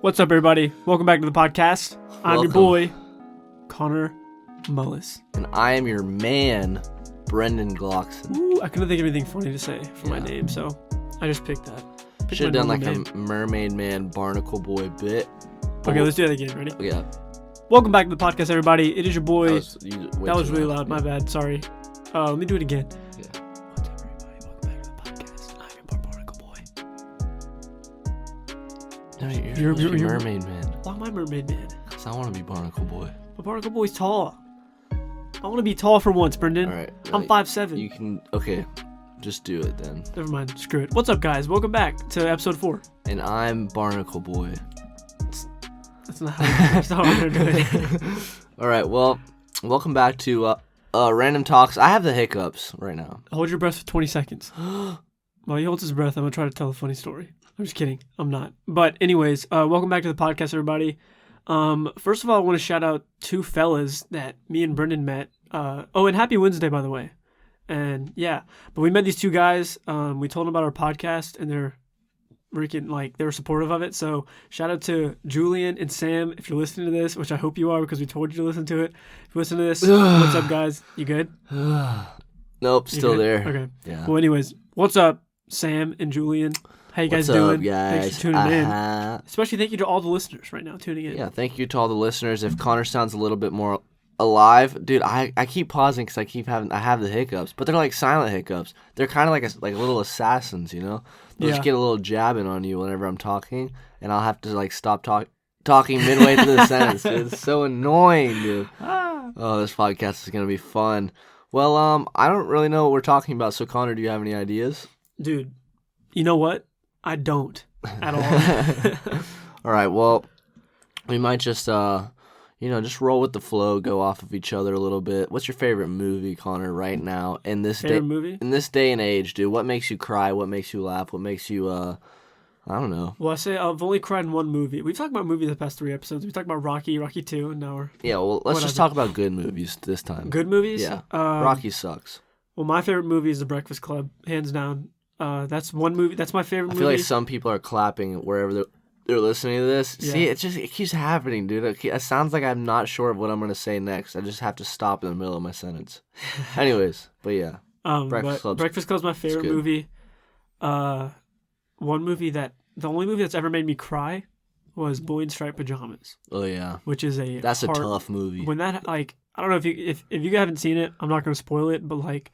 What's up, everybody? Welcome back to the podcast. I'm your boy, Connor Mullis. And I am your man, Brendan Glockson. Ooh, I couldn't think of anything funny to say for my name, so I just picked that. Should have done like a Mermaid Man, Barnacle Boy bit. Okay, let's do that again. Ready? Yeah. Welcome back to the podcast, everybody. It is your boy. That was really loud. Yeah. My bad. Sorry. Let me do it again. Yeah. What's up, everybody? Welcome back to the podcast. I'm your Barnacle Boy. No, you're Mermaid Man. Why am I Mermaid Man? Because I want to be Barnacle Boy. But Barnacle Boy's tall. I want to be tall for once, Brendan. All right. I'm 5'7". You can. Okay. Just do it then. Never mind. Screw it. What's up, guys? Welcome back to episode 4. And I'm Barnacle Boy. That's not how we're going to do it. All right. Well, welcome back to Random Talks. I have the hiccups right now. Hold your breath for 20 seconds. While he holds his breath, I'm going to try to tell a funny story. I'm just kidding. I'm not. But anyways, welcome back to the podcast, everybody. First of all, I want to shout out two fellas that me and Brendan met. And happy Wednesday, by the way. And yeah, but we met these two guys. We told them about our podcast, and they're freaking, they were supportive of it. So shout out to Julian and Sam if you're listening to this, which I hope you are because we told you to listen to it. If you listen to this, what's up, guys? You good? Nope, still there. Okay. Yeah. Well, anyways, what's up, Sam and Julian? How you guys doing? Guys? Thanks for tuning in. Especially thank you to all the listeners right now tuning in. Yeah, thank you to all the listeners. If Connor sounds a little bit more alive, dude, I keep pausing because I have the hiccups, but they're like silent hiccups. They're kind of like little assassins, you know. They'll just get a little jabbing on you whenever I'm talking, and I'll have to stop talking midway through the sentence. Dude. It's so annoying, dude. Oh, this podcast is gonna be fun. Well, I don't really know what we're talking about. So, Connor, do you have any ideas? Dude, you know what? I don't at all. All right. Well, we might just just roll with the flow, go off of each other a little bit. What's your favorite movie, Connor, right now in this movie? In this day and age, dude? What makes you cry? What makes you laugh? What makes you I don't know. Well, I say I've only cried in one movie. We've talked about movies the past 3 episodes. We talked about Rocky 2, and now we're let's just talk about good movies this time. Good movies? Yeah. Rocky sucks. Well, my favorite movie is The Breakfast Club, hands down. That's one movie. That's my favorite movie. I feel like some people are clapping wherever they're listening to this. Yeah. See, it keeps happening, dude. It sounds like I'm not sure of what I'm going to say next. I just have to stop in the middle of my sentence. Anyways, but yeah. Breakfast Club's my favorite movie. The only movie that's ever made me cry was Boy in Striped Pajamas. Oh yeah. Which is a tough movie. When that I don't know if you haven't seen it, I'm not going to spoil it, but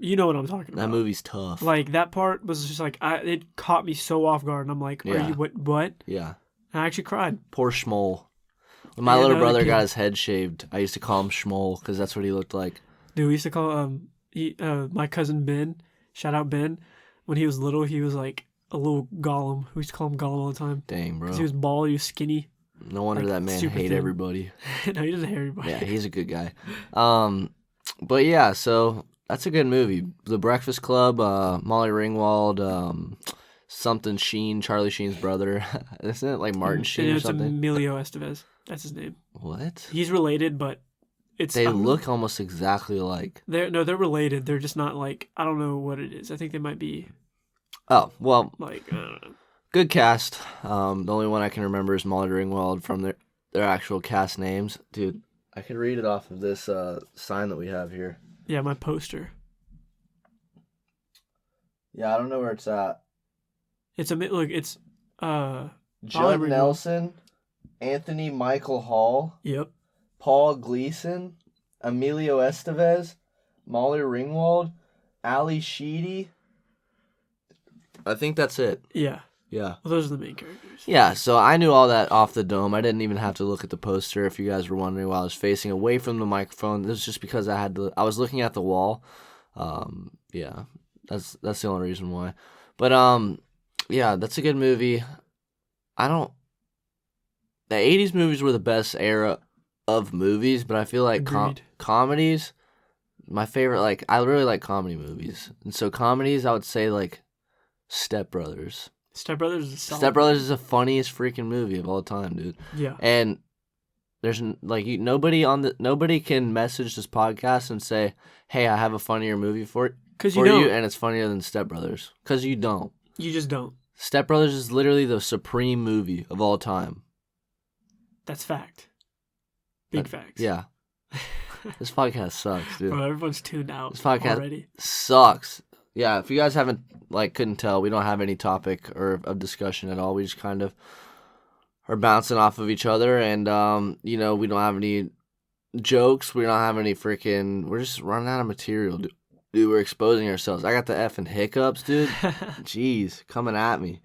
you know what I'm talking about. That movie's tough. That part was just it caught me so off guard, and I'm like, are you what? Yeah. And I actually cried. Poor Schmoll. When my little brother got his head shaved, I used to call him Schmoll because that's what he looked like. Dude, we used to call my cousin Ben, shout out Ben, when he was little, he was like a little Gollum. We used to call him Gollum all the time. Dang, bro. Because he was bald, he was skinny. No wonder that man hated everybody. No, he doesn't hate everybody. Yeah, he's a good guy. But yeah, so that's a good movie. The Breakfast Club, Molly Ringwald, something Sheen, Charlie Sheen's brother. Isn't it like Martin Sheen or something? It's Emilio Estevez. That's his name. What? He's related, but they look almost exactly alike. They're related. They're just not I don't know what it is. I think they might be. Oh, well. I don't know. Good cast. The only one I can remember is Molly Ringwald from their actual cast names. Dude, I could read it off of this sign that we have here. Yeah, my poster. Yeah, I don't know where it's at. It's Judd Nelson, Anthony Michael Hall. Yep. Paul Gleason, Emilio Estevez, Molly Ringwald, Ali Sheedy. I think that's it. Yeah. Yeah. Well, those are the main characters. Yeah, so I knew all that off the dome. I didn't even have to look at the poster if you guys were wondering why I was facing away from the microphone. This was just because I was looking at the wall. Yeah. That's the only reason why. But yeah, that's a good movie. The 80s movies were the best era of movies, but I feel like comedies, my favorite, I really like comedy movies. And so comedies, I would say Step Brothers. Step Brothers is solid. Step Brothers is the funniest freaking movie of all time, dude. Yeah. And there's nobody can message this podcast and say, "Hey, I have a funnier movie for you, and it's funnier than Step Brothers," because you don't. You just don't. Step Brothers is literally the supreme movie of all time. That's fact. Big facts. Yeah. This podcast sucks, dude. Bro, everyone's tuned out This podcast already. sucks. Yeah, if you guys haven't, couldn't tell, we don't have any topic or of discussion at all. We just kind of are bouncing off of each other, and, we don't have any jokes. We don't have any we're just running out of material, dude. We're exposing ourselves. I got the effing hiccups, dude. Jeez, coming at me.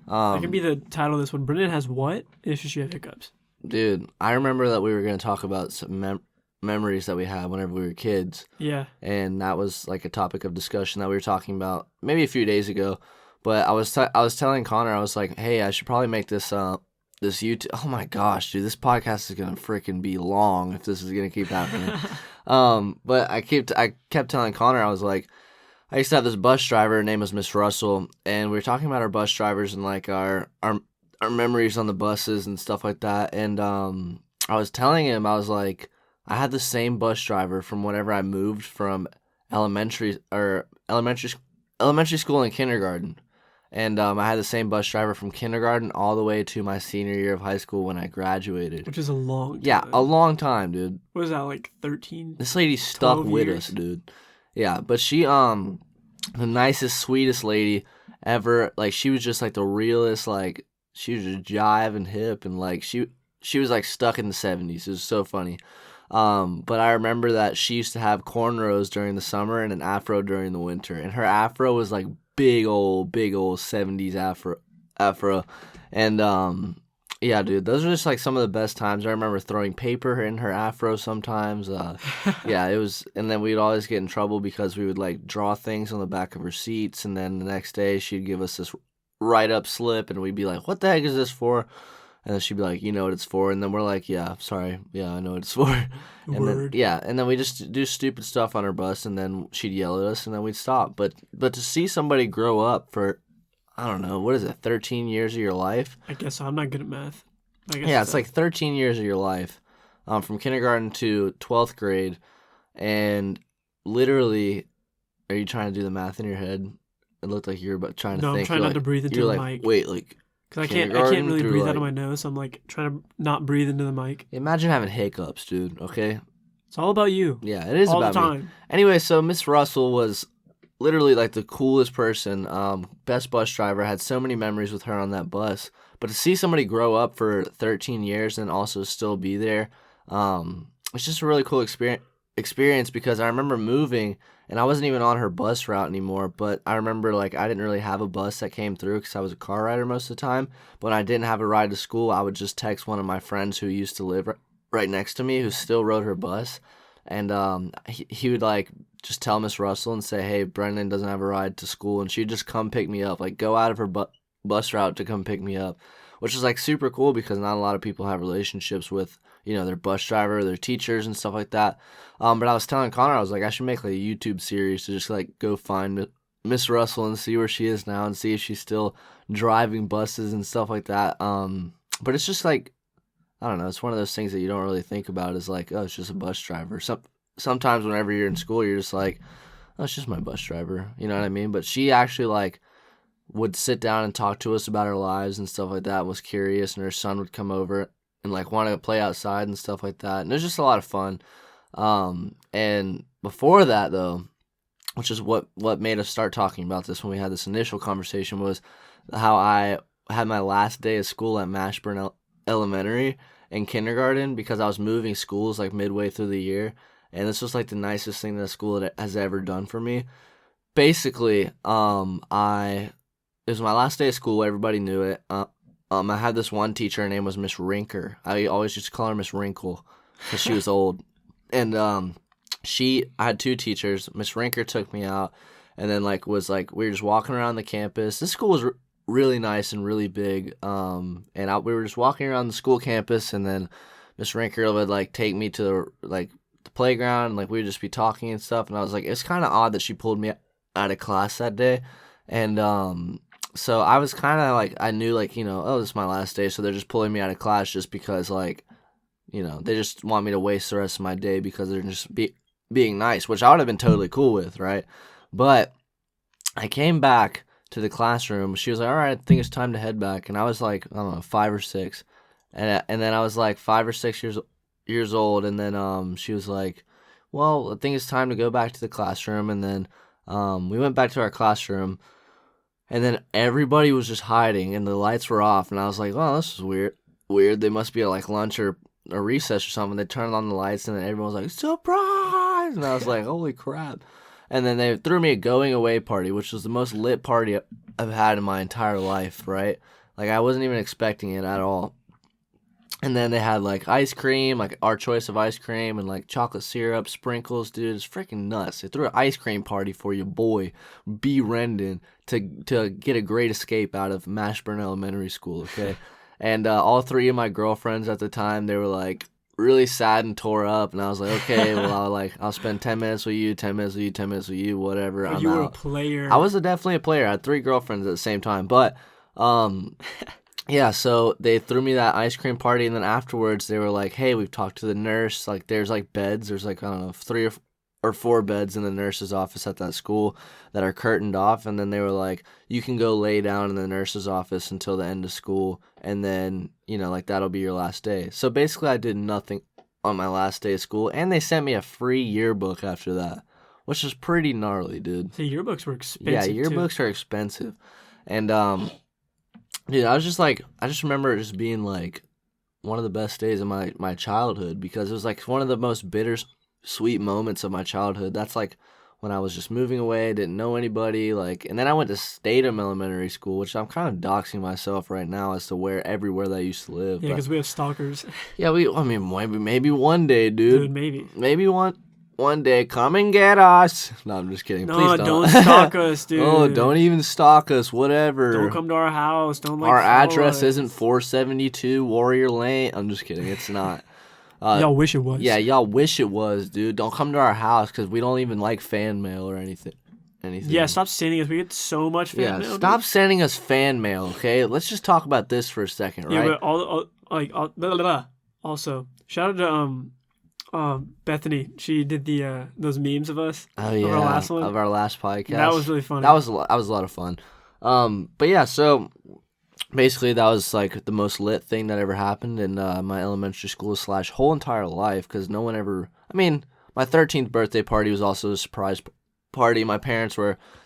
That could be the title of this one. Brendan has what? It's just you have hiccups. Dude, I remember that we were going to talk about some memories that we had whenever we were kids. Yeah. And that was like a topic of discussion that we were talking about maybe a few days ago. But I was telling Connor, I was like, hey, I should probably make this this YouTube. Oh my gosh, dude, this podcast is gonna freaking be long if this is gonna keep happening. But I kept telling Connor, I was like, I used to have this bus driver. Her name was Miss Russell, and we were talking about our bus drivers and like our memories on the buses and stuff like that. And I was telling him, I was like, I had the same bus driver from whenever I moved from elementary school and kindergarten. And I had the same bus driver from kindergarten all the way to my senior year of high school when I graduated. Which is a long time. Yeah, a long time, dude. What was that, like 13? This lady stuck with years? us, dude. Yeah, but she, the nicest, sweetest lady ever. Like, she was just, like, the realest, like, she was just jive and hip, and, like, she was, like, stuck in the 70s. It was so funny. But I remember that she used to have cornrows during the summer and an afro during the winter. And her afro was, like, big old 70s afro. And, yeah, dude, those are just, like, some of the best times. I remember throwing paper in her afro sometimes. Yeah, it was, and then we'd always get in trouble because we would, like, draw things on the back of her seats, and then the next day she'd give us this write-up slip, and we'd be like, what the heck is this for? And then she'd be like, you know what it's for? And then we're like, yeah, sorry, yeah, I know what it's for. And Word. then we just do stupid stuff on her bus, and then she'd yell at us, and then we'd stop. But to see somebody grow up for, I don't know, what is it, 13 years of your life? I guess so. I'm not good at math. Yeah, it's like 13 years of your life, from kindergarten to 12th grade, and literally, are you trying to do the math in your head? It looked like you were trying to think. No, I'm trying not to breathe into the mic. Wait, like, because I can't really breathe out of my nose, so I'm like trying to not breathe into the mic. Imagine having hiccups, dude, okay? It's all about you. Yeah, it is all about the time. me. Anyway, so Miss Russell was literally like the coolest person, best bus driver. I had so many memories with her on that bus. But to see somebody grow up for 13 years and also still be there, it's just a really cool experience because I remember moving and I wasn't even on her bus route anymore, but I remember like I didn't really have a bus that came through because I was a car rider most of the time. But when I didn't have a ride to school, I would just text one of my friends who used to live right next to me who still rode her bus, and he would like just tell Miss Russell and say, hey, Brendan doesn't have a ride to school, and she'd just come pick me up, like go out of her bus route to come pick me up, which is like super cool because not a lot of people have relationships with, their bus driver, their teachers and stuff like that. But I was telling Connor, I was like, I should make like a YouTube series to just like go find Miss Russell and see where she is now and see if she's still driving buses and stuff like that. But it's just like, I don't know, it's one of those things that you don't really think about is like, oh, it's just a bus driver. Sometimes whenever you're in school, you're just like, oh, it's just my bus driver. You know what I mean? But she actually like would sit down and talk to us about our lives and stuff like that, was curious, and her son would come over and like want to play outside and stuff like that. And it was just a lot of fun. And before that though, which is what made us start talking about this when we had this initial conversation, was how I had my last day of school at Mashburn Elementary in kindergarten because I was moving schools like midway through the year. And this was like the nicest thing that the school has ever done for me. Basically, it was my last day of school. Everybody knew it. I had this one teacher. Her name was Miss Rinker. I always used to call her Miss Wrinkle because she was old. And I had two teachers. Miss Rinker took me out, and then we were just walking around the campus. This school was really nice and really big. We were just walking around the school campus, and then Miss Rinker would take me to the playground, and we would just be talking and stuff. And I was like, it's kind of odd that she pulled me out of class that day. And so I was kind of I knew oh, this is my last day, so they're just pulling me out of class just because they just want me to waste the rest of my day because they're just being nice, which I would have been totally cool with, right? But I came back to the classroom. She was like, all right, I think it's time to head back. And I was like, I don't know, 5 or 6. And then I was like 5 or 6 years old. And then she was like, well, I think it's time to go back to the classroom. And then we went back to our classroom. And then everybody was just hiding and the lights were off. And I was like, well, this is weird. They must be at like lunch or a recess or something. They turned on the lights and then everyone was like, surprise! And I was like, holy crap. And then they threw me a going away party, which was the most lit party I've had in my entire life, right? Like, I wasn't even expecting it at all. And then they had, like, ice cream, like, our choice of ice cream, and, like, chocolate syrup, sprinkles, dude. It's freaking nuts. They threw an ice cream party for your boy, B. Rendon, to get a great escape out of Mashburn Elementary School, okay? And all 3 of my girlfriends at the time, they were, like, really sad and tore up, and I was like, okay, well, I'll spend 10 minutes with you, 10 minutes with you, 10 minutes with you, whatever. Oh, I'm you were out. a player. I was definitely a player. I had 3 girlfriends at the same time, but yeah. So they threw me that ice cream party, and then afterwards they were like, hey, we've talked to the nurse. Like, there's like beds. There's like, I don't know, 3 or 4 beds in the nurse's office at that school that are curtained off, and then they were like, you can go lay down in the nurse's office until the end of school, and then, you know, like, that'll be your last day. So basically I did nothing on my last day of school, and they sent me a free yearbook after that, which was pretty gnarly, dude. The yearbooks were expensive. Yeah, yearbooks are expensive. And dude, I just remember it just being like one of the best days of my childhood, because it was like one of the most bittersweet moments of my childhood. That's like when I was just moving away, didn't know anybody, like, and then I went to Statham Elementary School, which I'm kind of doxing myself right now as to everywhere that I used to live. Yeah, because we have stalkers. Yeah, I mean, maybe one day, dude. Dude, maybe one day, come and get us. No, I'm just kidding. No, Please don't stalk us, dude. Oh, don't even stalk us. Whatever. Don't come to our house. Don't Our address us. Isn't 472 Warrior Lane. I'm just kidding. It's not. Y'all wish it was. Yeah, y'all wish it was, dude. Don't come to our house because we don't even like fan mail or anything. Yeah, stop sending us. We get so much fan mail. Stop sending us fan mail, okay? Let's just talk about this for a second, right? Yeah, but blah, blah, blah. Also, shout out to Bethany. She did those memes of us. Oh yeah, of our last one. Of our last podcast. That was really funny. That was a lot of fun. But yeah, so basically that was like the most lit thing that ever happened in my elementary school / whole entire life, because no one ever. I mean, my 13th birthday party was also a surprise party. My parents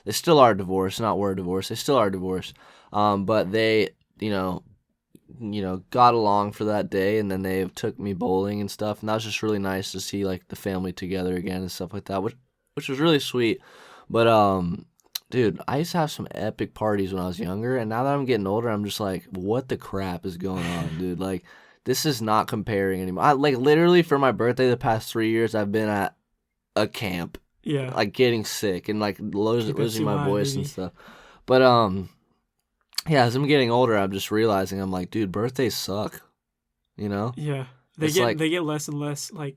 they still are divorced, not were divorced. They still are divorced. But they, you know, got along for that day, and then they took me bowling and stuff, and that was just really nice to see like the family together again and stuff like that, which was really sweet. But dude, I used to have some epic parties when I was younger, and now that I'm getting older, I'm just like, what the crap is going on, dude? Like, this is not comparing anymore. Like, literally for my birthday the past 3 years, I've been at a camp, like getting sick and like losing my voice and stuff. But yeah, as I'm getting older, I'm just realizing, I'm like, dude, birthdays suck, you know? Yeah, they get less and less like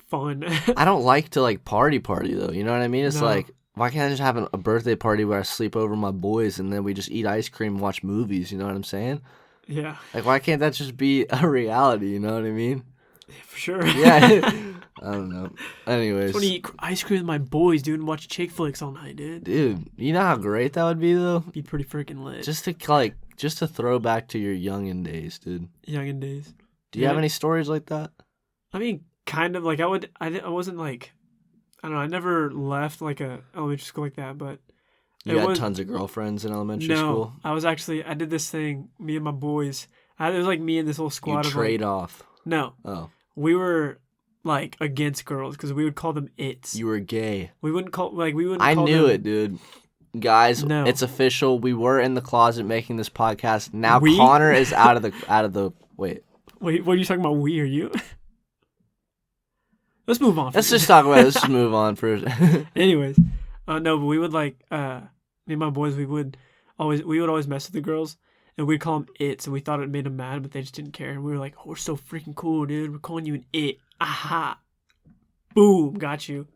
fun. I don't like to like party though, you know what I mean? It's like, why can't I just have a birthday party where I sleep over my boys and then we just eat ice cream and watch movies, you know what I'm saying? Yeah. Like, why can't that just be a reality, you know what I mean? Yeah, for sure. Yeah. I don't know. Anyways. I want to eat ice cream with my boys, dude, and watch chick flicks all night, dude. Dude, you know how great that would be, though? Be pretty freaking lit. Just to throw back to your youngin' days, dude. Youngin' days. Do you have any stories like that? I mean, kind of. Like, I wasn't like, I don't know, I never left like a elementary school like that, but you had tons of girlfriends in elementary school? No, I did this thing, me and my boys. It was like me and this whole squad you trade off. No. Oh. We were like against girls because we would call them its. You were gay. We wouldn't call I knew it, dude. Guys, no. It's official. We were in the closet making this podcast. Now Connor is out of the wait. Wait, what are you talking about? We or you? Let's move on. Let's just talk about it. Let's just move on for Anyways, no, but we would like me and my boys. We would always mess with the girls, and we'd call them its, and we thought it made them mad, but they just didn't care. And we were like, "Oh, we're so freaking cool, dude. We're calling you an it. Aha, boom, got you."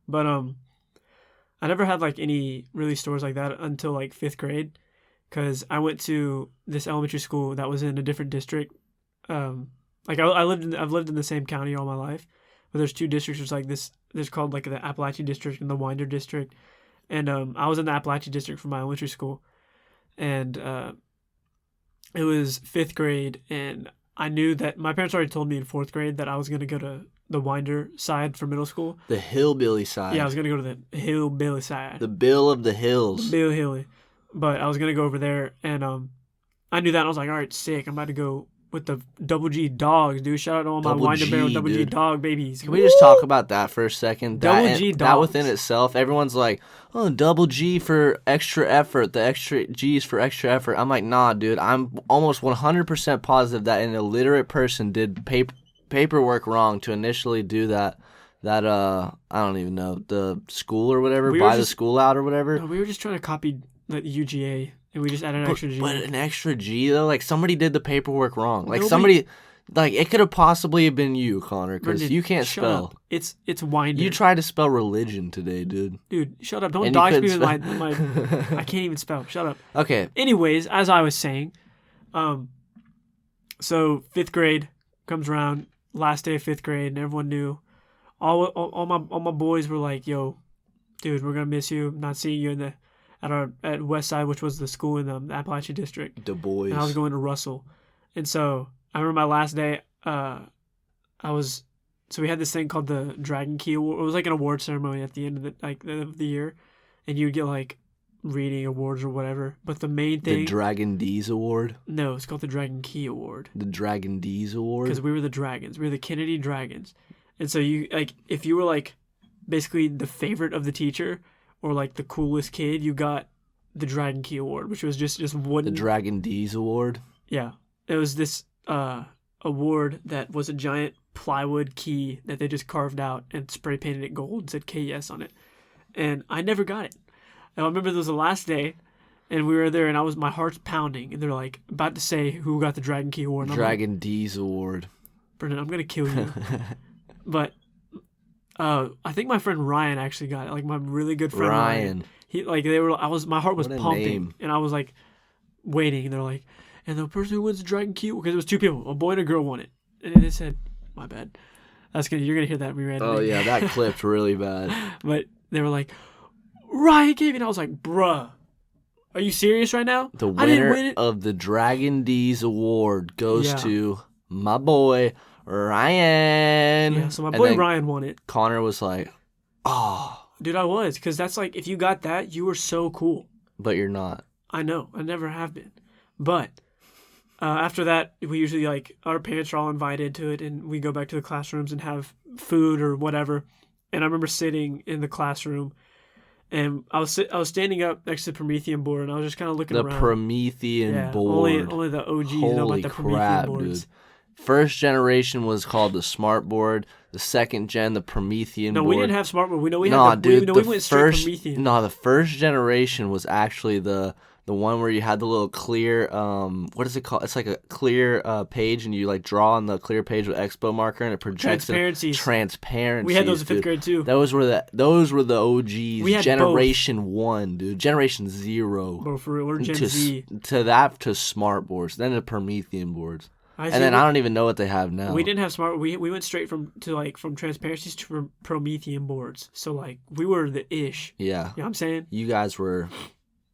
But I never had like any really stories like that until like 5th grade, because I went to this elementary school that was in a different district. Like I've lived in the same county all my life, but there's 2 districts. There's like this. There's called like the Appalachian district and the Winder district, And I was in the Appalachian district for my elementary school, and it was 5th grade, and I knew that my parents already told me in 4th grade that I was going to go to the Winder side for middle school. The hillbilly side. Yeah, I was going to go to the hillbilly side. The Bill of the Hills. The Bill Hilly. But I was going to go over there, and I knew that, and I was like, all right, sick. I'm about to go with the Double G dogs, dude. Shout out to all my Winder Barrel Double G dog babies. Can we just talk about that for a second? Double G dogs. That within itself, everyone's like, oh, Double G for extra effort. The extra G's for extra effort. I'm like, nah, dude. I'm almost 100% positive that an illiterate person did paperwork wrong to initially do that I don't even know, the school or whatever, buy the school out or whatever. No, we were just trying to copy the UGA, and we just added an extra G. But an extra G, though? Like, somebody did the paperwork wrong. Like, somebody... Like, it could have possibly been you, Connor, because you can't spell. Up. It's Winder. You tried to spell religion today, dude. Dude, shut up. Don't dox me with my... I can't even spell. Shut up. Okay. Anyways, as I was saying, so 5th grade comes around, last day of 5th grade, and everyone knew. All my boys were like, yo, dude, we're going to miss you. Not seeing you at West Side, which was the school in the Appalachian District. The boys. And I was going to Russell. And so... I remember my last day, so we had this thing called the Dragon Key Award. It was like an award ceremony at the end of the year, and you'd get like reading awards or whatever. But the main thing... The Dragon D's Award? No, it's called the Dragon Key Award. The Dragon D's Award? Because we were the Dragons. We were the Kennedy Dragons. And so you, like, if you were like basically the favorite of the teacher or like the coolest kid, you got the Dragon Key Award, which was just wooden... The Dragon D's Award? Yeah. It was this... award that was a giant plywood key that they just carved out and spray painted it gold and said KS on it. And I never got it. And I remember it was the last day, and we were there, and my heart's pounding, and they're like about to say who got the Dragon Key Award. Dragon D's Award. Brendan, I'm gonna kill you. But I think my friend Ryan actually got it. Like my really good friend Ryan. He my heart was pumping, name. And I was like waiting, and they're like, and the person who wins the Dragon Key, because it was 2 people, a boy and a girl won it. And they said, my bad. You're going to hear that reread. Oh, yeah, that clipped really bad. But they were like, Ryan gave it. And I was like, bruh, are you serious right now? The winner of the Dragon D's Award goes to my boy, Ryan. Yeah, so my boy Ryan won it. Connor was like, oh. Dude, I was. Because that's like, if you got that, you were so cool. But you're not. I know. I never have been. But... after that, we usually, like, our parents are all invited to it, and we go back to the classrooms and have food or whatever. And I remember sitting in the classroom, and I was standing up next to the Promethean board, and I was just kind of looking around. The Promethean board. Only the OGs Holy know about the Promethean boards. Dude. First generation was called the Smart Board. The second gen, the Promethean board. No, we didn't have Smart Board. We went straight Promethean. No, the first generation was actually the one where you had the little clear, what is it called? It's like a clear page, and you like draw on the clear page with expo marker, and it projects transparency. We had those in 5th grade too. Those were the OGs. We had Generation both. 1, dude. Generation 0. Bro, for real, we're Gen Z. To smart boards, then the Promethean boards. I don't even know what they have now. We didn't have smart. We went straight from transparencies to Promethean boards. So like we were the ish. Yeah. You know what I'm saying? You guys were.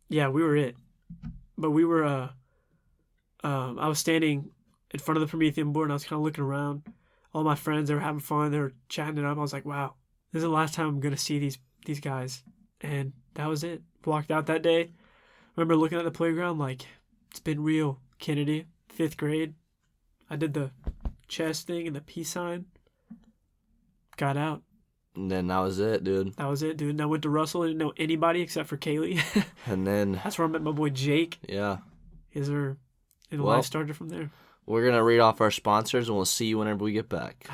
Yeah, we were it. But we were, I was standing in front of the Promethean board, and I was kind of looking around. All my friends, they were having fun. They were chatting it up. I was like, wow, this is the last time I'm going to see these guys. And that was it. Walked out that day. Remember looking at the playground like, it's been real. Kennedy, 5th grade. I did the chest thing and the peace sign. Got out. And then that was it, dude. That was it, dude. And I went to Russell. I didn't know anybody except for Kaylee. And then... That's where I met my boy Jake. Yeah. Life started from there. We're going to read off our sponsors, and we'll see you whenever we get back.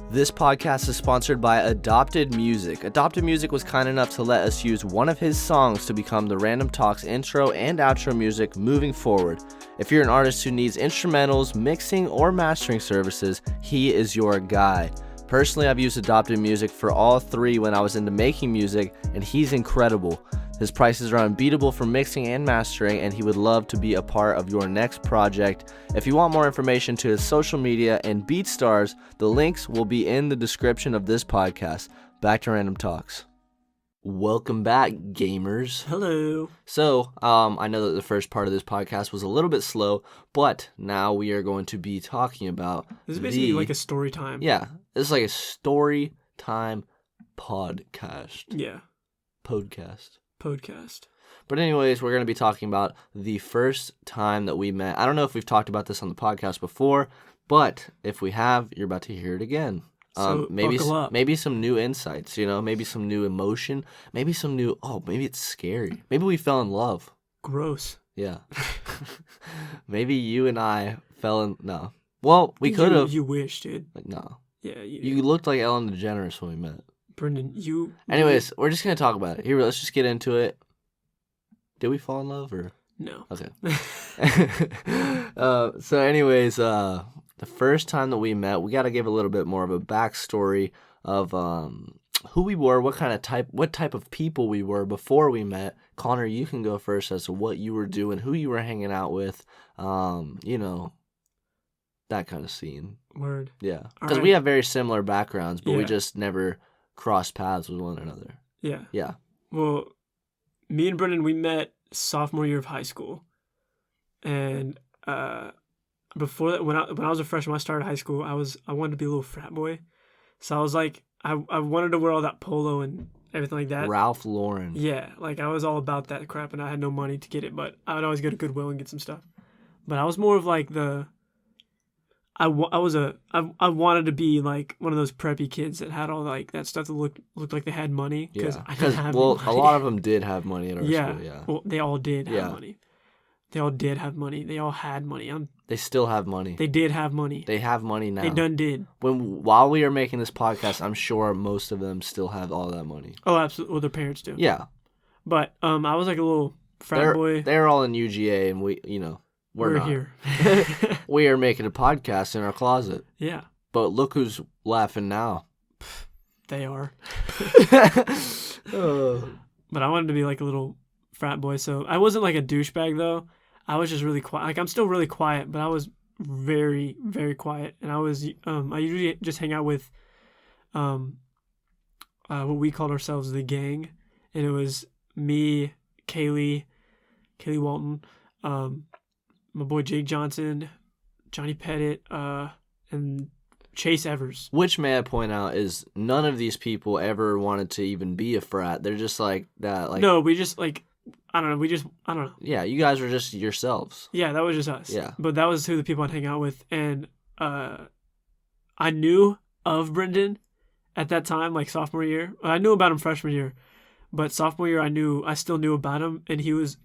This podcast is sponsored by Adopted Music. Adopted Music was kind enough to let us use one of his songs to become the Random Talks intro and outro music moving forward. If you're an artist who needs instrumentals, mixing, or mastering services, he is your guy. Personally, I've used Adopted Music for all 3 when I was into making music, and he's incredible. His prices are unbeatable for mixing and mastering, and he would love to be a part of your next project. If you want more information to his social media and BeatStars, the links will be in the description of this podcast. Back to Random Talks. Welcome back, gamers. Hello. So, I know that the first part of this podcast was a little bit slow, but now we are going to be talking about This is basically like a story time. Yeah, this is like a story time podcast. Yeah. Podcast. But anyways, we're going to be talking about the first time that we met. I don't know if we've talked about this on the podcast before, but if we have, you're about to hear it again. So buckle up. Maybe some new insights, maybe some new emotion, maybe maybe it's scary. Maybe we fell in love. Gross. Yeah. Maybe you and I no. Well, we could have. You wish, dude. Like, no. Yeah, you looked like Ellen DeGeneres when we met. Brendan, Anyways, we're just going to talk about it. Here, let's just get into it. Did we fall in love or? No. Okay. So anyways, the first time that we met, we got to give a little bit more of a backstory of who we were, what type of people we were before we met. Connor, you can go first as to what you were doing, who you were hanging out with, that kind of scene. Word. Yeah. Because we have very similar backgrounds, but we just never crossed paths with one another. Yeah. Yeah. Well, me and Brendan, we met sophomore year of high school. And before that, when I was a freshman, I started high school, I wanted to be a little frat boy. So I was like, I wanted to wear all that polo and everything like that. Ralph Lauren. Yeah, like I was all about that crap, and I had no money to get it, but I would always go to Goodwill and get some stuff. But I was more of like I wanted to be like one of those preppy kids that had all like that stuff that looked like they had money. Yeah, I didn't have a money. lot of them did have money at our school. Yeah, well, they all did have money. They all did have money. They all had money. They still have money. They did have money. They have money now. They done did. While we are making this podcast, I'm sure most of them still have all that money. Oh, absolutely. Well, their parents do. Yeah. But I was like a little frat boy. They're all in UGA, and we're not. Here. We are making a podcast in our closet. Yeah. But look who's laughing now. They are. But I wanted to be like a little frat boy, so I wasn't like a douchebag though. I was just really quiet. Like I'm still really quiet, but I was very, very quiet. And I usually just hang out with what we called ourselves the gang. And it was me, Kaylee Walton, my boy Jake Johnson, Johnny Pettit, and Chase Evers. Which, may I point out, is none of these people ever wanted to even be a frat. They're just like that. Like no, we just like I don't know. Yeah, you guys were just yourselves. Yeah, that was just us. Yeah. But that was who the people I'd hang out with. And I knew of Brendan at that time, like sophomore year. I knew about him freshman year. But sophomore year, I still knew about him. And he was,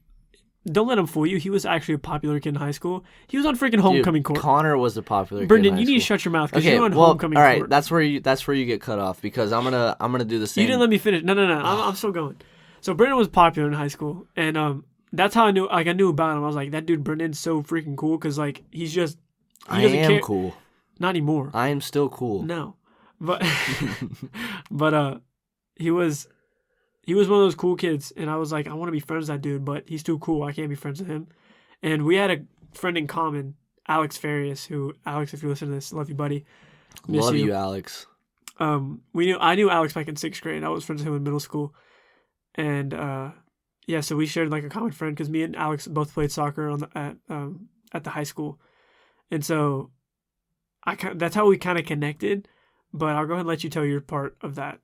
don't let him fool you, he was actually a popular kid in high school. He was on freaking homecoming court. Connor was a popular Brendan, kid in high you need to school. shut your mouth because you're on homecoming all right, court. that's where you get cut off because I'm gonna do the same. You didn't let me finish. No. I'm still going. So Brendan was popular in high school, and that's how I knew. Like I knew about him. I was like, that dude Brendan's so freaking cool because like he doesn't care. Cool. Not anymore. I am still cool. No, but he was one of those cool kids, and I was like, I want to be friends with that dude, but he's too cool. I can't be friends with him. And we had a friend in common, Alex Farias, who Alex, if you listen to this, love you, buddy. Love you, Alex. I knew Alex back in 6th grade. I was friends with him in middle school. And so we shared like a common friend because me and Alex both played soccer at the high school, and so that's how we kind of connected. But I'll go ahead and let you tell your part of that.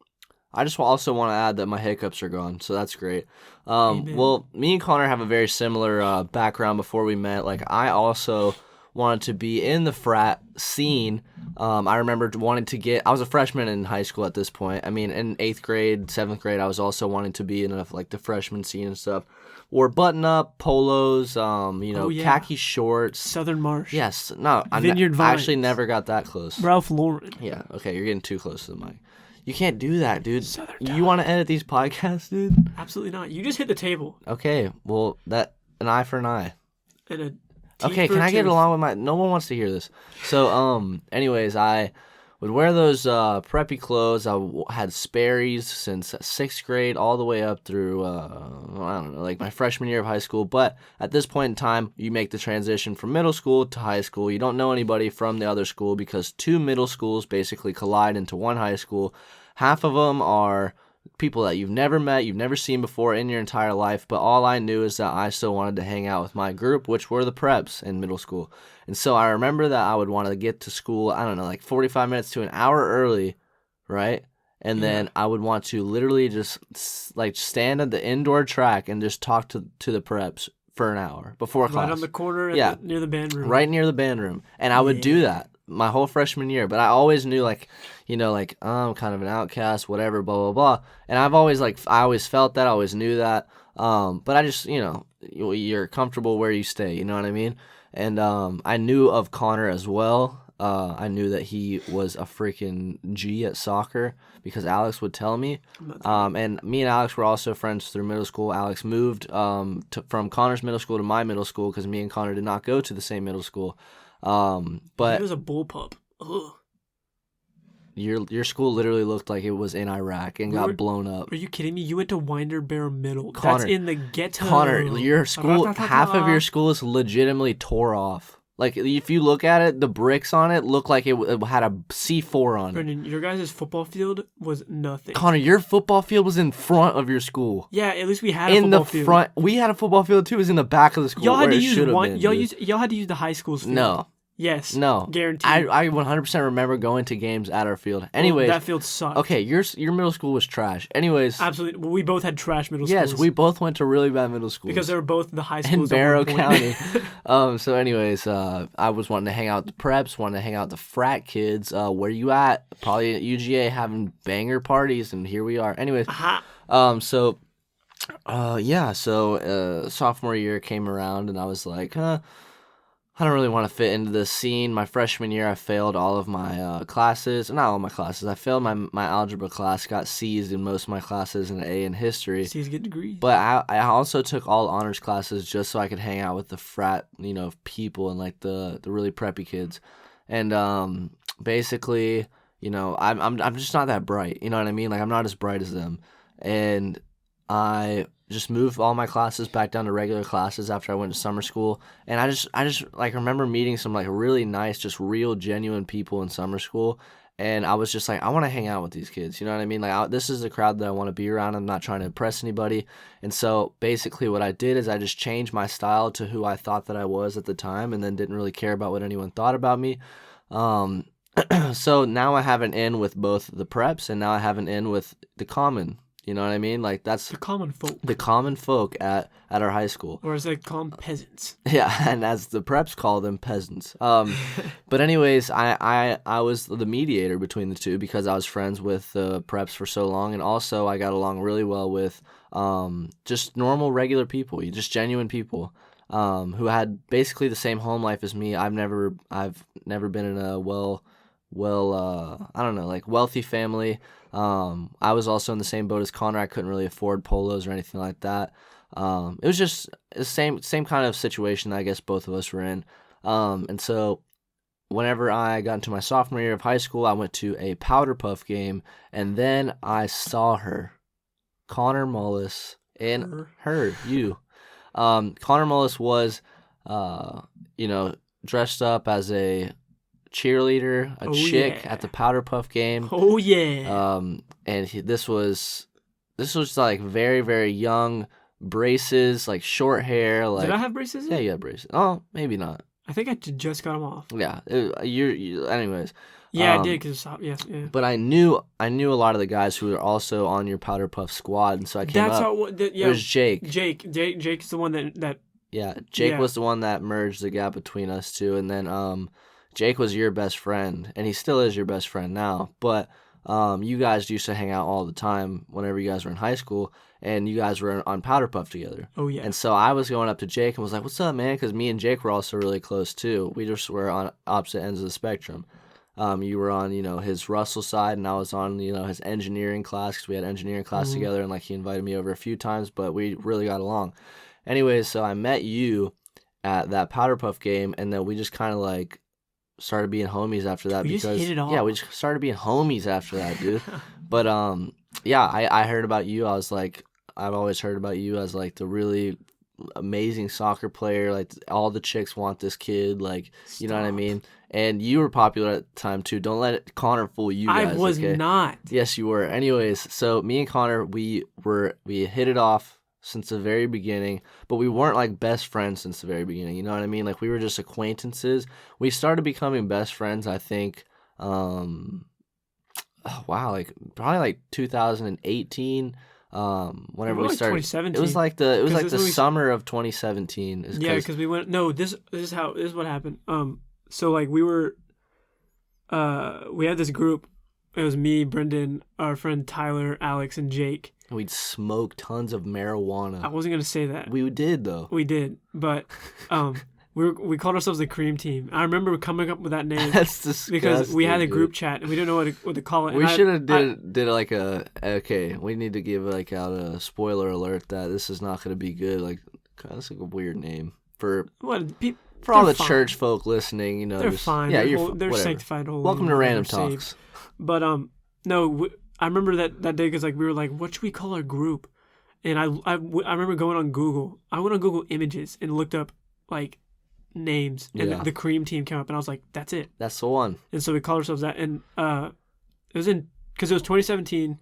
I just also want to add that my hiccups are gone, so that's great. Well, me and Connor have a very similar background before we met. Like I also wanted to be in the frat scene. I remember wanting to I was a freshman in high school at this point. I mean, in 8th grade, 7th grade, I was also wanting to be in like the freshman scene and stuff. Wore button-up polos, khaki shorts. Southern Marsh. Yes. No, I actually never got that close. Ralph Lauren. Yeah, okay, you're getting too close to the mic. You can't do that, dude. Southern you want to edit these podcasts, dude? Absolutely not. You just hit the table. Okay, well, an eye for an eye. And a okay, can I get along with no one wants to hear this. So, anyways, I would wear those preppy clothes. I had Sperry's since 6th grade all the way up through, I don't know, like my freshman year of high school. But at this point in time, you make the transition from middle school to high school. You don't know anybody from the other school because 2 middle schools basically collide into one high school. Half of them are people that you've never met, you've never seen before in your entire life, but all I knew is that I still wanted to hang out with my group, which were the preps in middle school. And so I remember that I would want to get to school, I don't know, like 45 minutes to an hour early, right? And then I would want to literally just like stand at the indoor track and just talk to the preps for an hour before class. Right on the corner near the band room. Right near the band room. And I would do that my whole freshman year. But I always knew, like, you know, like, I'm kind of an outcast, whatever, blah, blah, blah. And I've always, like, I always felt that. I always knew that. But I just, you know, you're comfortable where you stay. You know what I mean? And I knew of Connor as well. I knew that he was a freaking G at soccer because Alex would tell me. And me and Alex were also friends through middle school. Alex moved from Connor's middle school to my middle school because me and Connor did not go to the same middle school. But he was a bullpup. Ugh. Your school literally looked like it was in Iraq and got blown up. Are you kidding me? You went to Winder Bear Middle. Connor, that's in the ghetto. Connor, your school, half of your school is legitimately tore off. Like, if you look at it, the bricks on it look like it had a C4 on it. Brendan, your guys' football field was nothing. Connor, your football field was in front of your school. Yeah, at least we had a football field. In the front. We had a football field, too. It was in the back of the school. Y'all had where to it use should have one. been, Y'all had to use the high school's field. No. Yes. No. Guaranteed. I 100% remember going to games at our field. Anyways. That field sucked. Okay, your middle school was trash. Anyways. Absolutely. Well, we both had trash middle schools. Yes, we both went to really bad middle schools. Because they were both the high schools in Barrow County. So anyways, I was wanting to hang out with the preps, wanting to hang out with the frat kids. Where you at? Probably at UGA having banger parties, and here we are. Anyways. So sophomore year came around, and I was like, I don't really want to fit into this scene. My freshman year, I failed all of my classes. Not all my classes. I failed my algebra class, got C's in most of my classes, and an A in history. C's get degrees. But I also took all honors classes just so I could hang out with the frat, you know, people and, like, the really preppy kids. And basically, you know, I'm just not that bright. You know what I mean? Like, I'm not as bright as them. And I just moved all my classes back down to regular classes after I went to summer school. And I just like remember meeting some, like, really nice, just real genuine people in summer school. And I was just like, I want to hang out with these kids. You know what I mean? Like, this is the crowd that I want to be around. I'm not trying to impress anybody. And so basically what I did is I just changed my style to who I thought that I was at the time, and then didn't really care about what anyone thought about me. So now I have an in with both the preps, and now I have an in with the common. You know what I mean? Like, that's the common folk. The common folk at our high school. Or as they call them, peasants. Yeah, and as the preps call them, peasants. But anyways, I was the mediator between the two because I was friends with the preps for so long, and also I got along really well with just normal, regular people, just genuine people who had basically the same home life as me. I've never been in a I don't know, like, wealthy family. I was also in the same boat as Connor. I couldn't really afford polos or anything like that. It was just the same kind of situation that I guess both of us were in. And so whenever I got into my sophomore year of high school, I went to a Powder Puff game, and then I saw her, Connor Mullis, and you. Connor Mullis was, dressed up as a cheerleader, a chick at the Powder Puff game. Oh yeah. And this was like very, very young, braces, like short hair. Like, did I have braces? Yeah, you had braces. Oh, maybe not. I think I just got them off. Yeah. Anyways. Yeah, I did. Yeah. But I knew a lot of the guys who were also on your Powder Puff squad, and so I came up. It was Jake. Jake is the one that. Yeah, Jake was the one that merged the gap between us two, and then Jake was your best friend, and he still is your best friend now. But you guys used to hang out all the time whenever you guys were in high school, and you guys were on Powder Puff together. Oh, yeah. And so I was going up to Jake and was like, "What's up, man?" Because me and Jake were also really close, too. We just were on opposite ends of the spectrum. You were on, his Russell side, and I was on, his engineering class, because we had engineering class together, and, like, he invited me over a few times, but we really got along. Anyways, so I met you at that Powder Puff game, and then we just kind of, like, started being homies after that. Just hit it off. Yeah, we just started being homies after that, dude. But I heard about you. I was like, I've always heard about you as, like, the really amazing soccer player. Like all the chicks want this kid. Like you know what I Stop. mean. And you were popular at the time too. Don't let Connor fool you guys. I was okay? not. Yes, you were. Anyways, so me and Connor, we hit it off since the very beginning, but we weren't like best friends since the very beginning. You know what I mean? Like we were just acquaintances. We started becoming best friends, I think. Wow, like probably like 2018. Whenever we started, 2017. it was like the we- summer of 2017. Yeah, because we went. No, this is what happened. So like we were, we had this group. It was me, Brendan, our friend Tyler, Alex, and Jake. we'd smoke tons of marijuana. I wasn't gonna say that. We did though. We did, but we called ourselves the Cream Team. I remember coming up with that name That's disgusting. because we had a dude. group chat and we didn't know what to call it. We And should have did like a okay. We need to give like out a spoiler alert that this is not going to be good. Like that's like a weird name for all the fine. church folk listening. You know, They're just, fine. Yeah, They're whatever. sanctified. Holy. Welcome to Random They're saved. Talks. But no, I remember that day because like we were like, what should we call our group? And I remember going on Google. I went on Google Images and looked up like names, and Yeah. the Cream Team came up, and I was like, that's it. That's the one. And so we called ourselves that, and it was because it was 2017.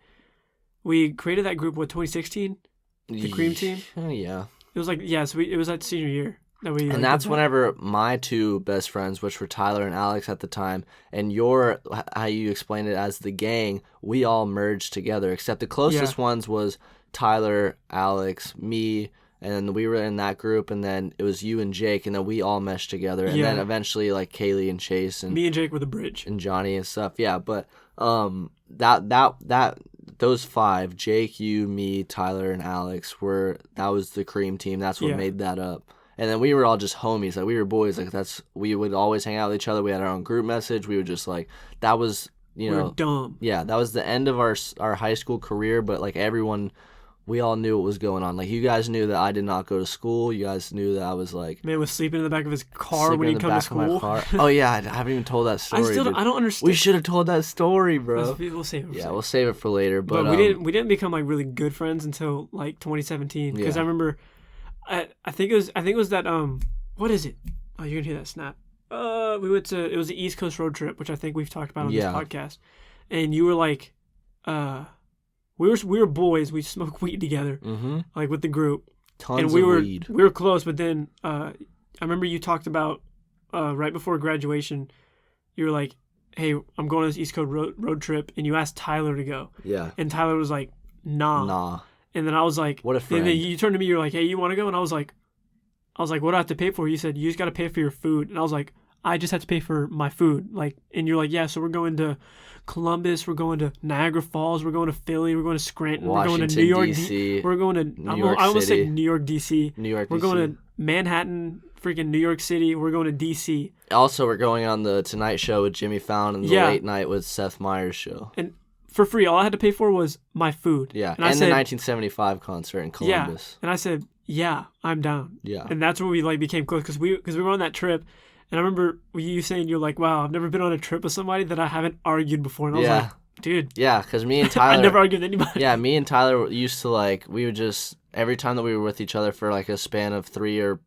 We created that group. What 2016? The Cream Team. Yeah. It was like so it was that senior year that we. And that's whenever my two best friends, which were Tyler and Alex at the time, and how you explained it as the gang, we all merged together. Except the closest ones was Tyler, Alex, me, and we were in that group, and then it was you and Jake, and then we all meshed together. And then eventually like Kaylee and Chase and me and Jake were the bridge. and Johnny and stuff. Yeah, but that those five, Jake, you, me, Tyler, and Alex that was the Cream Team. That's what made that up. And then we were all just homies. Like we were boys. Like we would always hang out with each other. We had our own group message. We would just like that was We were dumb. Yeah, that was the end of our high school career. But like everyone, we all knew what was going on. Like you guys knew that I did not go to school. You guys knew that I was like Man was sleeping in the back of his car sleeping when he in the come to back of my school. car. Oh yeah, I haven't even told that story. I don't understand. We should have told that story, bro. We'll save it. Yeah, we'll save it for later. But we didn't become like really good friends until like 2017 because Yeah. I remember, I think it was that what is it? Oh, you're gonna hear that snap. We went to it was the East Coast road trip, which I think we've talked about on this podcast, and you were like, we were boys. We smoked weed together, like with the group. Tons and we of were weed. we were close, but then I remember you talked about right before graduation, you were like, "Hey, I'm going on this East Coast road trip," and you asked Tyler to go, Yeah. and Tyler was like, "Nah." And then I was like, What a friend. And then you turned to me, you're like, "Hey, you want to go?" And I was like, "What do I have to pay for?" You said, "You just got to pay for your food," and I was like, "I just have to pay for my food." Like, and you're like, "Yeah, so we're going to Columbus, we're going to Niagara Falls, we're going to Philly, we're going to Scranton, we're going to New York, DC, we're going to New York I almost City. said New York, DC. New York, We're DC. going to Manhattan, freaking New York City. We're going to DC. Also, we're going on the Tonight Show with Jimmy Fallon and the Late Night with Seth Meyers show. And for free, all I had to pay for was my food. Yeah, and I the said, 1975 concert in Columbus. Yeah, and I said, "Yeah, I'm down." Yeah. And that's when we like became close because we were on that trip. And I remember you saying, you're like, "Wow, I've never been on a trip with somebody that I haven't argued before." And I was like, dude. Yeah, because me and Tyler. I never argued with anybody. Yeah, me and Tyler used to like, we would just, every time that we were with each other for like a span of 3+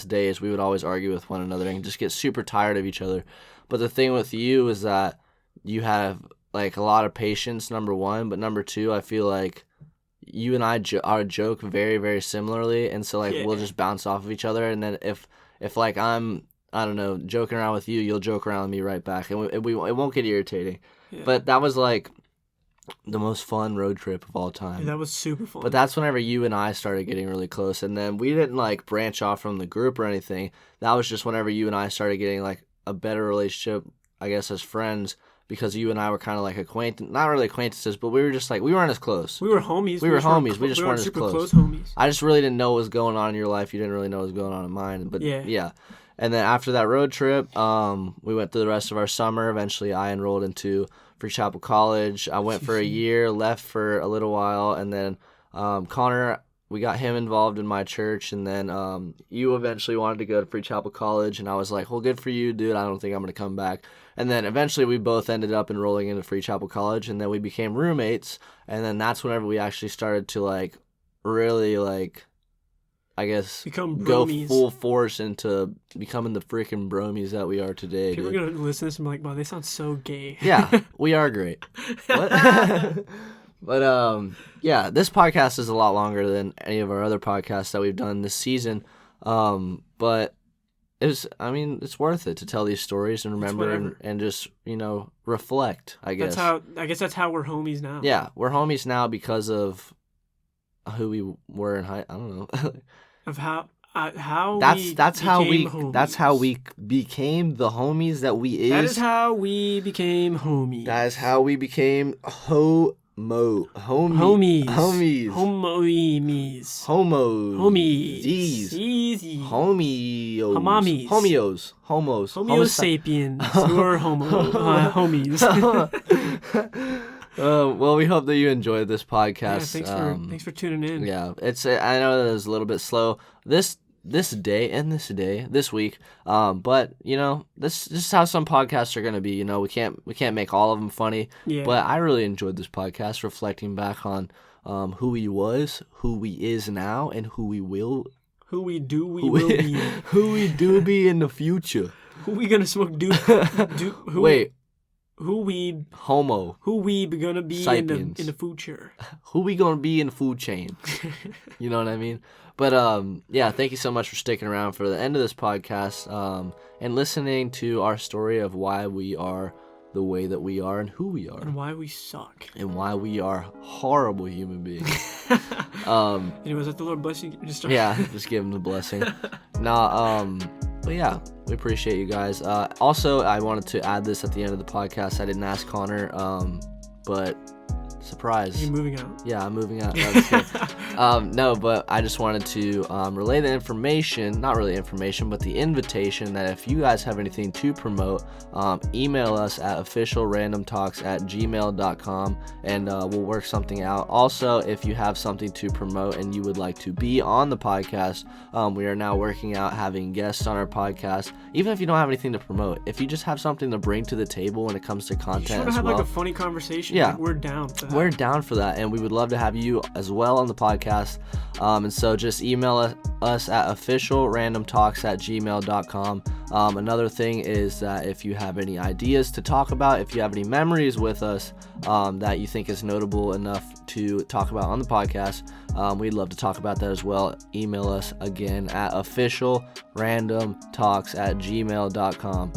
days, we would always argue with one another and just get super tired of each other. But the thing with you is that you have like a lot of patience, number one. But number two, I feel like you and I joke very, very similarly. And so like we'll just bounce off of each other. And then if like I don't know, joking around with you, you'll joke around with me right back. And it won't get irritating. Yeah. But that was like the most fun road trip of all time. Yeah, that was super fun. But that's whenever you and I started getting really close. And then we didn't like branch off from the group or anything. That was just whenever you and I started getting like a better relationship, I guess, as friends. Because you and I were kind of like not really acquaintances, but we were just like, we weren't as close. We were homies. We were homies. We just weren't as super close. Homies. I just really didn't know what was going on in your life. You didn't really know what was going on in mine. But yeah. And then after that road trip, we went through the rest of our summer. Eventually, I enrolled into Free Chapel College. I went for a year, left for a little while, and then Connor, we got him involved in my church, and then you eventually wanted to go to Free Chapel College, and I was like, well, good for you, dude. I don't think I'm going to come back. And then eventually we both ended up enrolling into Free Chapel College, and then we became roommates, and then that's whenever we actually started to, like, really, like, I guess, Become go Bromies. full force into becoming the freaking Bromies that we are today. People are dude. going to listen to this and be like, wow, they sound so gay. Yeah, we are great. What? But yeah, this podcast is a lot longer than any of our other podcasts that we've done this season. But it's worth it to tell these stories and remember and just, reflect, I guess. That's how we're homies now. Yeah, we're homies now because of who we were in high. I don't know. Of how that's how we homies. became the homies that we is. That is how we became homies. That is how we became homies. Homies. Homies. Homies. Homos. Homies. D's. Easy. Homios. Homamies. Homios. Homos. Homo sapiens. You're homies. Well, we hope that you enjoyed this podcast. Yeah, thanks for tuning in. Yeah, I know that it was a little bit slow this week. But this is how some podcasts are gonna be. We can't make all of them funny. Yeah. But I really enjoyed this podcast, reflecting back on who we was, who we is now, and who we will. Who we will be. Who we do be in the future. Who we gonna smoke? Wait. Who we homo? Who we gonna be Sapiens. in the future? Who we gonna be in the food chain? You know what I mean? But yeah, thank you so much for sticking around for the end of this podcast and listening to our story of why we are the way that we are and who we are and why we suck and why we are horrible human beings. Anyways, let the Lord bless you. Just give him the blessing. But yeah, we appreciate you guys. Also, I wanted to add this at the end of the podcast. I didn't ask Connor, but surprise. You're moving out. Yeah, I'm moving out. No, just kidding. No, but I just wanted to relay the information, not really information, but the invitation that if you guys have anything to promote, email us at officialrandomtalks@gmail.com and we'll work something out. Also, if you have something to promote and you would like to be on the podcast, we are now working out having guests on our podcast. Even if you don't have anything to promote, if you just have something to bring to the table when it comes to content you as have well. Like a funny conversation. Yeah. Like, we're down for that. We're down for that, and we would love to have you as well on the podcast. And so just email us at officialrandomtalks@gmail.com. Another thing is that if you have any ideas to talk about, if you have any memories with us that you think is notable enough to talk about on the podcast, we'd love to talk about that as well. Email us again at officialrandomtalks@gmail.com.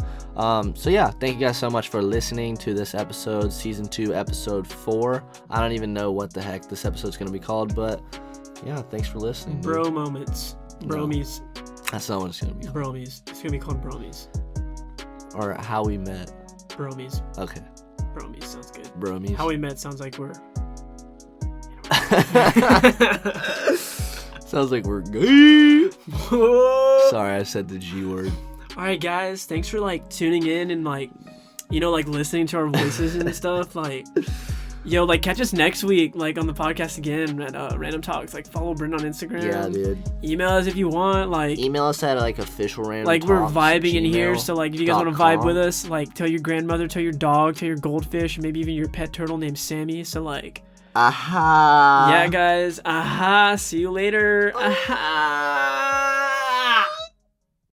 So yeah, thank you guys so much for listening to this episode, season 2, episode 4. I don't even know what the heck this episode's gonna be called, but yeah, thanks for listening. Bro moments. Bromies. No, that's not what it's gonna be called. Bromies. It's gonna be called Bromies. Or how we met. Bromies. Okay. Bromies sounds good. Bromies. How we met sounds like we're. Sounds like we're gay. Sorry, I said the G word. All right, guys. Thanks for tuning in and listening to our voices and stuff. Catch us next week on the podcast again at Random Talks. Follow Brent on Instagram. Yeah, dude. Email us if you want. Email us at officialrandomtalks. We're vibing in here, so if you guys want to vibe with us, tell your grandmother, tell your dog, tell your goldfish, or maybe even your pet turtle named Sammy. So aha. Yeah, guys. Aha. See you later. Aha.